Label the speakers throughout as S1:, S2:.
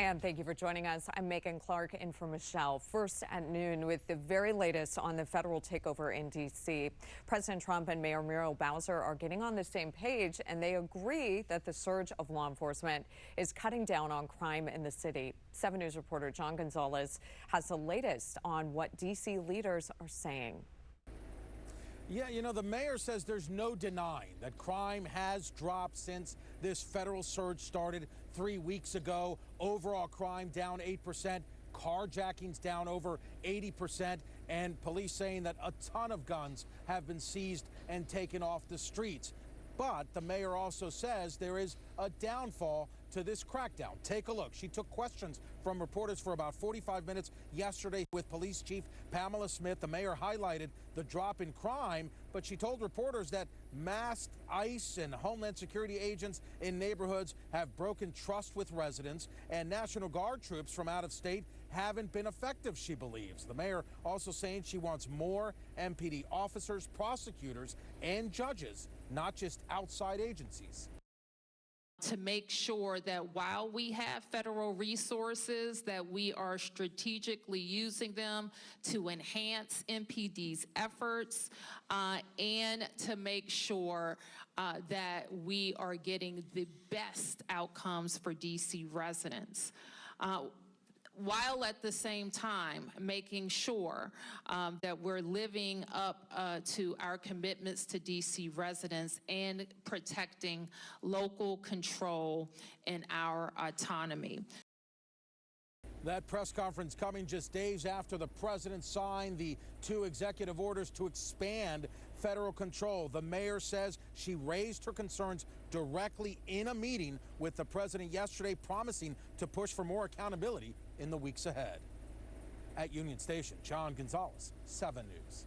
S1: And thank you for joining us. I'm Megan Clark in for Michelle. First at noon with the very latest on the federal takeover in D.C. President Trump and Mayor Muriel Bowser are getting on the same page, and they agree that the surge of law enforcement is cutting down on crime in the city. 7 News reporter John Gonzalez has the latest on what D.C. leaders are saying.
S2: Yeah, the mayor says there's no denying that crime has dropped since this federal surge started 3 weeks ago. Overall crime down 8%, carjackings down over 80%, and police saying that a ton of guns have been seized and taken off the streets. But the mayor also says there is a downfall to this crackdown. Take a look. She took questions from reporters for about 45 minutes yesterday with Police Chief Pamela Smith. The mayor highlighted the drop in crime, but she told reporters that masked ICE and Homeland Security agents in neighborhoods have broken trust with residents, and National Guard troops from out of state haven't been effective, she believes. The mayor also saying she wants more MPD officers, prosecutors, and judges, not just outside agencies.
S3: To make sure that while we have federal resources, that we are strategically using them to enhance MPD's efforts and to make sure that we are getting the best outcomes for DC residents. While at the same time making sure that we're living up to our commitments to DC residents and protecting local control and our autonomy.
S2: That press conference coming just days after the president signed the 2 executive orders to expand federal control. The mayor says she raised her concerns directly in a meeting with the president yesterday, promising to push for more accountability in the weeks ahead. At Union Station, John Gonzalez, 7 News.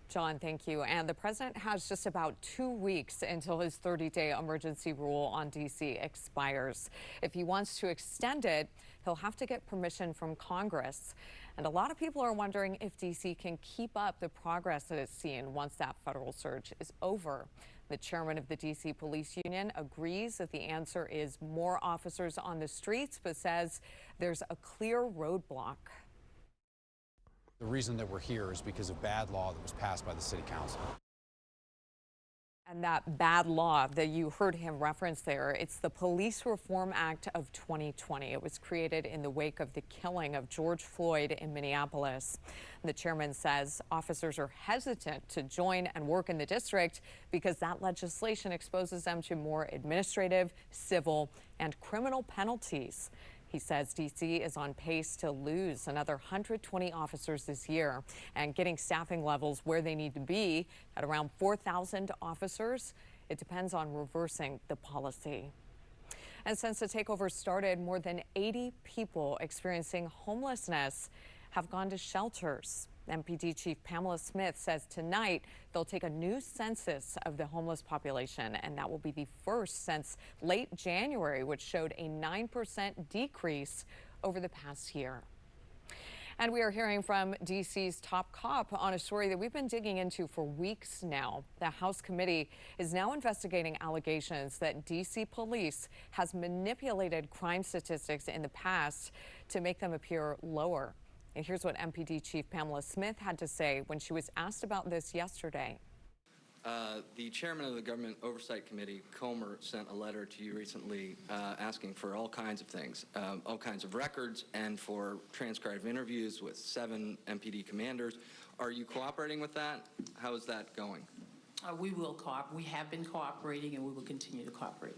S1: John, thank you. And the president has just about 2 weeks until his 30-day emergency rule on D.C. expires. If he wants to extend it, he'll have to get permission from Congress. And a lot of people are wondering if D.C. can keep up the progress that it's seen once that federal surge is over. The chairman of the D.C. Police Union agrees that the answer is more officers on the streets, but says there's a clear roadblock.
S4: The reason that we're here is because of bad law that was passed by the city council.
S1: And that bad law that you heard him reference there, it's the Police Reform Act of 2020. It was created in the wake of the killing of George Floyd in Minneapolis. The chairman says officers are hesitant to join and work in the district because that legislation exposes them to more administrative, civil, and criminal penalties. He says D.C. is on pace to lose another 120 officers this year, and getting staffing levels where they need to be at around 4,000 officers. It depends on reversing the policy. And since the takeover started, more than 80 people experiencing homelessness have gone to shelters. MPD Chief Pamela Smith says tonight they'll take a new census of the homeless population, and that will be the first since late January, which showed a 9% decrease over the past year. And we are hearing from D.C.'s top cop on a story that we've been digging into for weeks now. The House committee is now investigating allegations that D.C. police has manipulated crime statistics in the past to make them appear lower. And here's what MPD Chief Pamela Smith had to say when she was asked about this yesterday.
S5: The chairman of the Government Oversight Committee, Comer, sent a letter to you recently asking for all kinds of things, all kinds of records, and for transcribed interviews with 7 MPD commanders. Are you cooperating with that? How is that going?
S6: We will cooperate. We have been cooperating, and we will continue to cooperate.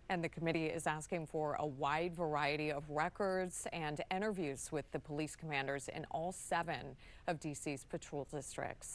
S1: And the committee is asking for a wide variety of records and interviews with the police commanders in all 7 of D.C.'s patrol districts.